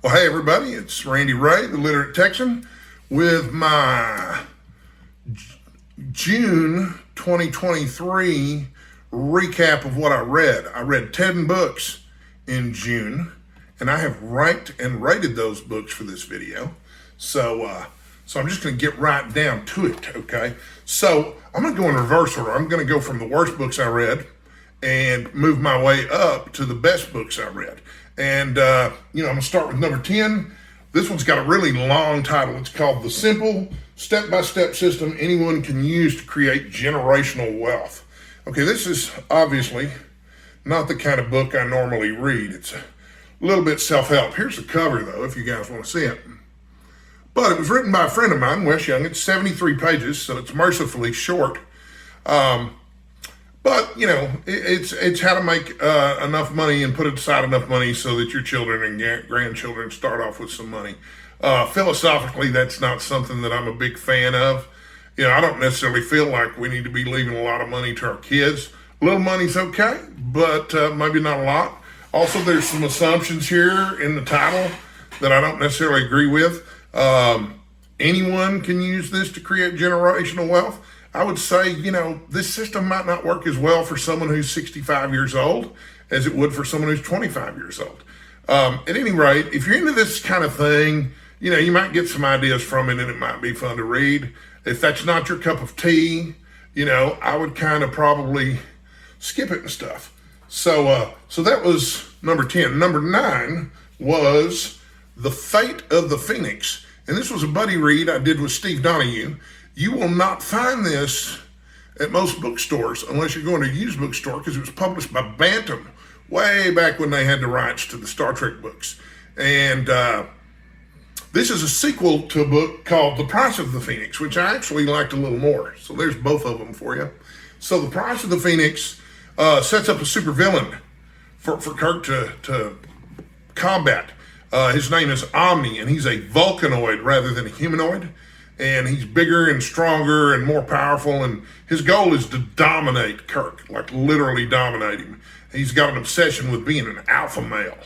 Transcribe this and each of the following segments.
Well, hey everybody, it's Randy Ray, the Literate Texan, with my June 2023 recap of what I read. I read 10 books in June, and I have ranked and rated those books for this video. So I'm just going to get right down to it, okay? So I'm going to go in reverse order. I'm going to go from the worst books I read and move my way up to the best books I read. And, I'm going to start with number 10. This one's got a really long title. It's called The Simple Step-by-Step System Anyone Can Use to Create Generational Wealth. Okay, this is obviously not the kind of book I normally read. It's a little bit self-help. Here's the cover, though, if you guys want to see it. But it was written by a friend of mine, Wes Young. It's 73 pages, so it's mercifully short. But, it's how to make enough money and put aside enough money so that your children and grandchildren start off with some money. Philosophically, that's not something that I'm a big fan of. I don't necessarily feel like we need to be leaving a lot of money to our kids. A little money's okay, but maybe not a lot. Also, there's some assumptions here in the title that I don't necessarily agree with. Anyone can use this to create generational wealth. I would say, this system might not work as well for someone who's 65 years old as it would for someone who's 25 years old. At any rate, if you're into this kind of thing, you might get some ideas from it and it might be fun to read. If that's not your cup of tea, I would kind of probably skip it and stuff. So that was number 10. Number 9 was The Fate of the Phoenix. And this was a buddy read I did with Steve Donahue. You will not find this at most bookstores unless you're going to a used bookstore, because it was published by Bantam way back when they had the rights to the Star Trek books. And this is a sequel to a book called The Price of the Phoenix, which I actually liked a little more. So there's both of them for you. So The Price of the Phoenix sets up a supervillain for Kirk to combat. His name is Omni, and he's a Vulcanoid rather than a humanoid. And he's bigger and stronger and more powerful. And his goal is to dominate Kirk, like literally dominate him. He's got an obsession with being an alpha male.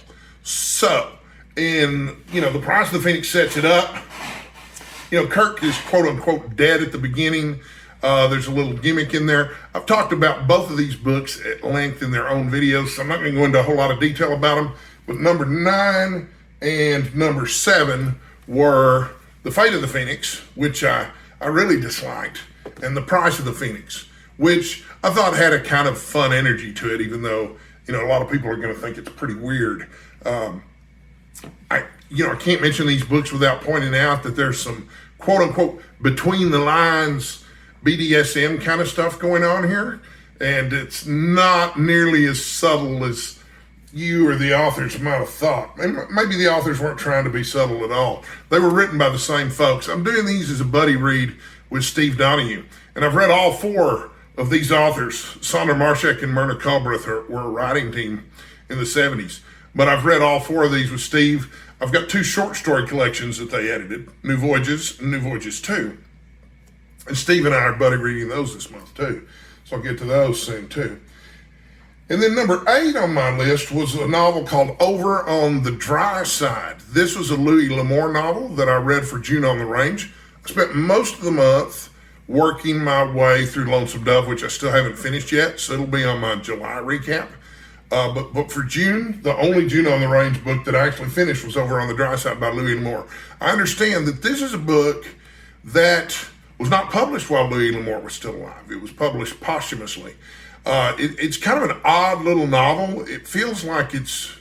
So, The Price of the Phoenix sets it up. Kirk is quote unquote dead at the beginning. There's a little gimmick in there. I've talked about both of these books at length in their own videos, so I'm not going to go into a whole lot of detail about them. But number 9 and number 7 were The Fate of the Phoenix, which I really disliked, and The Price of the Phoenix, which I thought had a kind of fun energy to it, even though, a lot of people are going to think it's pretty weird. I can't mention these books without pointing out that there's some quote unquote between the lines BDSM kind of stuff going on here, and it's not nearly as subtle as you or the authors might have thought. Maybe the authors weren't trying to be subtle at all. They were written by the same folks. I'm doing these as a buddy read with Steve Donahue, and I've read all 4 of these authors. Sandra Marshak and Myrna Culbreth were a writing team in the 70s, but I've read all 4 of these with Steve. I've got 2 short story collections that they edited, New Voyages and New Voyages 2. And Steve and I are buddy reading those this month too. So I'll get to those soon too. And then number 8 on my list was a novel called Over on the Dry Side. This was a Louis L'Amour novel that I read for June on the Range. I spent most of the month working my way through Lonesome Dove, which I still haven't finished yet, so it'll be on my July recap. But for June, the only June on the Range book that I actually finished was Over on the Dry Side by Louis L'Amour. I understand that this is a book that was not published while Louis L'Amour was still alive. It was published posthumously. It's kind of an odd little novel. It feels like it's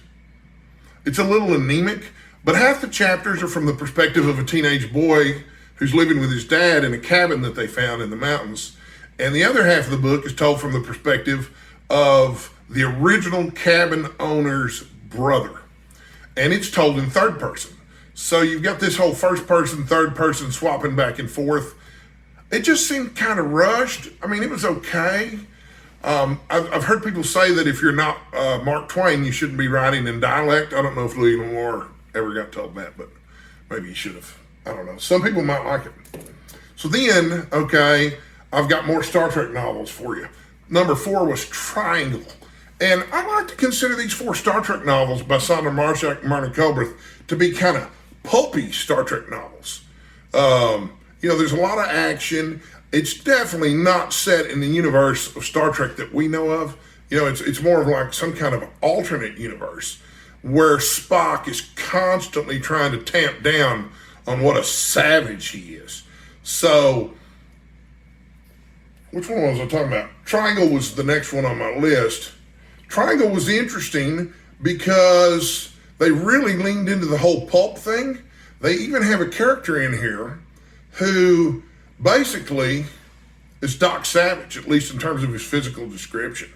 a little anemic, but half the chapters are from the perspective of a teenage boy who's living with his dad in a cabin that they found in the mountains. And the other half of the book is told from the perspective of the original cabin owner's brother. And it's told in third person. So you've got this whole first person, third person swapping back and forth. It just seemed kind of rushed. I mean, it was okay. I've heard people say that if you're not Mark Twain, you shouldn't be writing in dialect. I don't know if Louis L'Amour ever got told that, but maybe he should have. I don't know. Some people might like it. So then, okay, I've got more Star Trek novels for you. Number 4 was Triangle. And I like to consider these 4 Star Trek novels by Sandra Marshak and Martin Culberth to be kind of pulpy Star Trek novels. There's a lot of action. It's definitely not set in the universe of Star Trek that we know of. It's more of like some kind of alternate universe where Spock is constantly trying to tamp down on what a savage he is. So, which one was I talking about? Triangle was the next one on my list. Triangle was interesting because they really leaned into the whole pulp thing. They even have a character in here who basically is Doc Savage, at least in terms of his physical description.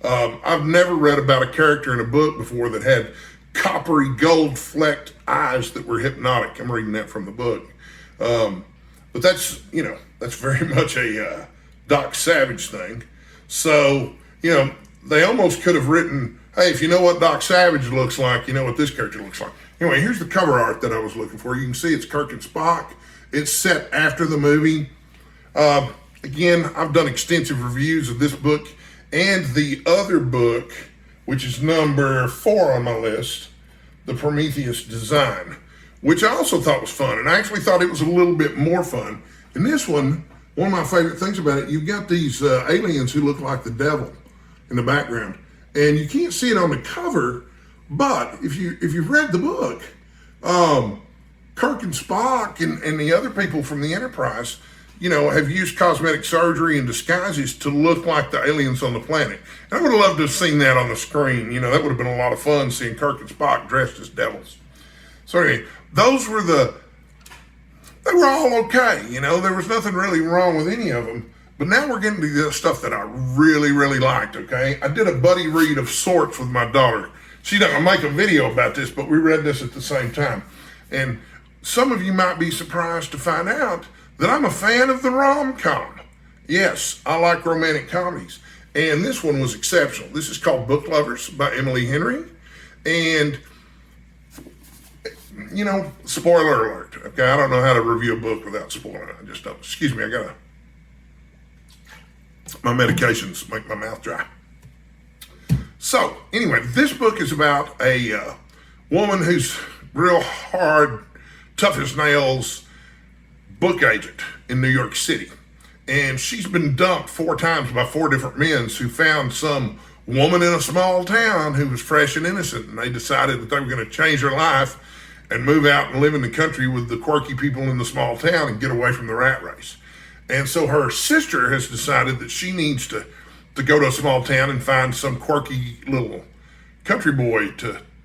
I've never read about a character in a book before that had coppery gold flecked eyes that were hypnotic. I'm reading that from the book. But that's very much a Doc Savage thing. So, they almost could have written, hey, if you know what Doc Savage looks like, you know what this character looks like. Anyway, here's the cover art that I was looking for. You can see it's Kirk and Spock. It's set after the movie. Again, I've done extensive reviews of this book and the other book, which is number 4 on my list, the Prometheus Design, which I also thought was fun. And I actually thought it was a little bit more fun. In this one of my favorite things about it, you've got these aliens who look like the devil in the background. And you can't see it on the cover, but if you've read the book, Kirk and Spock and the other people from the Enterprise, have used cosmetic surgery and disguises to look like the aliens on the planet. And I would have loved to have seen that on the screen. That would have been a lot of fun, seeing Kirk and Spock dressed as devils. So anyway, they were all okay. There was nothing really wrong with any of them. But now we're getting to the stuff that I really, really liked, okay? I did a buddy read of sorts with my daughter. She doesn't make a video about this, but we read this at the same time. And some of you might be surprised to find out that I'm a fan of the rom-com. Yes, I like romantic comedies. And this one was exceptional. This is called Book Lovers by Emily Henry. And, spoiler alert, okay? I don't know how to review a book without spoiling it. I just don't. Excuse me, my medications make my mouth dry. So, anyway, this book is about a woman who's real hard, tough as nails book agent in New York City. And she's been dumped 4 times by 4 different men who found some woman in a small town who was fresh and innocent. And they decided that they were going to change her life and move out and live in the country with the quirky people in the small town and get away from the rat race. And so her sister has decided that she needs to go to a small town and find some quirky little country boy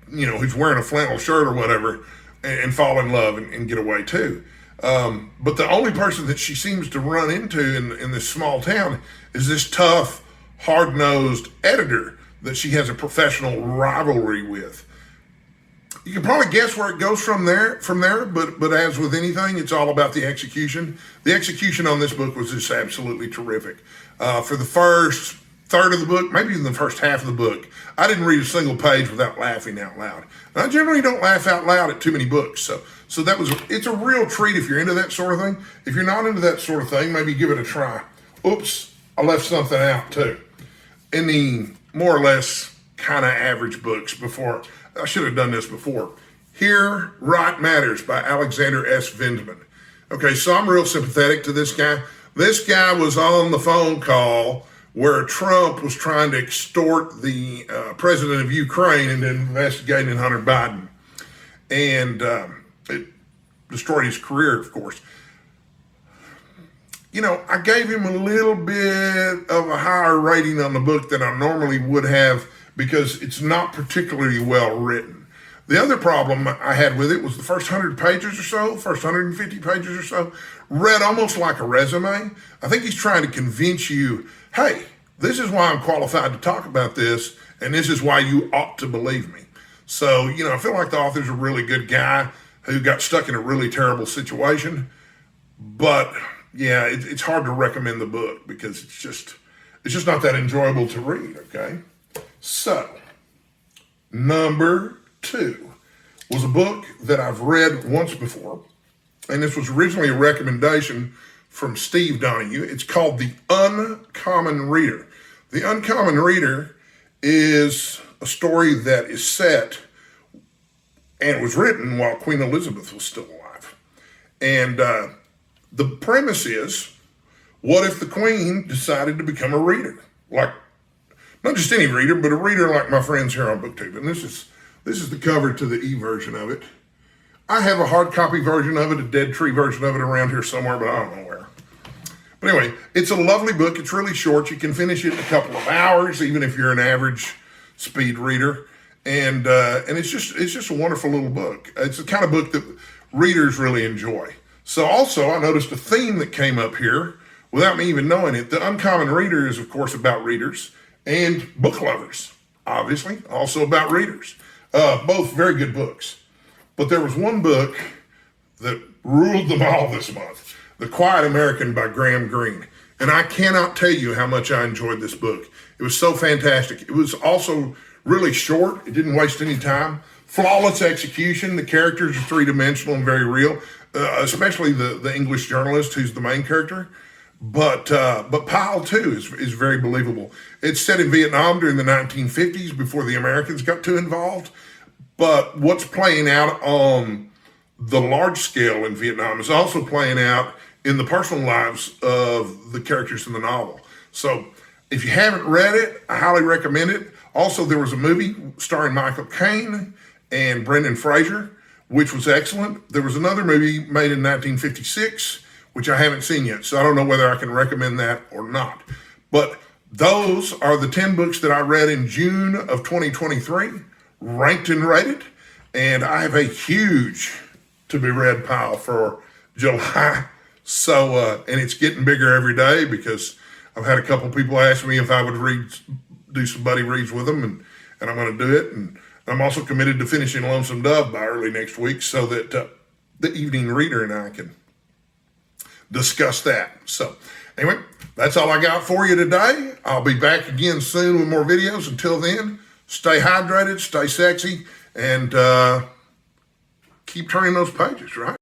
who's wearing a flannel shirt or whatever and fall in love and get away too. But the only person that she seems to run into in this small town is this tough, hard-nosed editor that she has a professional rivalry with. You can probably guess where it goes from there, but as with anything, it's all about the execution. The execution on this book was just absolutely terrific. For the first third of the book, maybe even the first half of the book, I didn't read a single page without laughing out loud. And I generally don't laugh out loud at too many books, so it's a real treat if you're into that sort of thing. If you're not into that sort of thing, maybe give it a try. Oops, I left something out too. In the more or less kind of average books before, I should have done this before. Here, Right Matters by Alexander S. Vindman. Okay, so I'm real sympathetic to this guy. This guy was on the phone call where Trump was trying to extort the president of Ukraine into investigating Hunter Biden. And it destroyed his career, of course. I gave him a little bit of a higher rating on the book than I normally would have because it's not particularly well written. The other problem I had with it was the first 100 pages or so, first 150 pages or so, read almost like a resume. I think he's trying to convince you, hey, this is why I'm qualified to talk about this, and this is why you ought to believe me. So, I feel like the author's a really good guy who got stuck in a really terrible situation. But, yeah, it's hard to recommend the book because it's just not that enjoyable to read, okay? So, number 2 was a book that I've read once before, and this was originally a recommendation from Steve Donahue. It's called The Uncommon Reader. The Uncommon Reader is a story that is set and was written while Queen Elizabeth was still alive. And the premise is, what if the Queen decided to become a reader? Like, not just any reader, but a reader like my friends here on BookTube. And this is the cover to the e-version of it. I have a hard copy version of it, a dead tree version of it around here somewhere, but I don't know where. But anyway, it's a lovely book. It's really short. You can finish it in a couple of hours, even if you're an average speed reader. And it's just a wonderful little book. It's the kind of book that readers really enjoy. So also, I noticed a theme that came up here without me even knowing it. The Uncommon Reader is, of course, about readers and book lovers, obviously, also about readers. Both very good books. But there was one book that ruled them all this month, The Quiet American by Graham Greene. And I cannot tell you how much I enjoyed this book. It was so fantastic. It was also really short. It didn't waste any time. Flawless execution. The characters are three-dimensional and very real, especially the English journalist who's the main character. But Powell, too, is very believable. It's set in Vietnam during the 1950s before the Americans got too involved. But what's playing out on the large scale in Vietnam is also playing out in the personal lives of the characters in the novel. So if you haven't read it, I highly recommend it. Also, there was a movie starring Michael Caine and Brendan Fraser, which was excellent. There was another movie made in 1956, which I haven't seen yet, so I don't know whether I can recommend that or not. But those are the 10 books that I read in June of 2023, ranked and rated, and I have a huge to-be-read pile for July. So, and it's getting bigger every day because I've had a couple people ask me if I would do some buddy reads with them, and I'm going to do it. And I'm also committed to finishing Lonesome Dove by early next week so that the evening reader and I can discuss that. So anyway, that's all I got for you today. I'll be back again soon with more videos. Until then, stay hydrated, stay sexy, and keep turning those pages, right?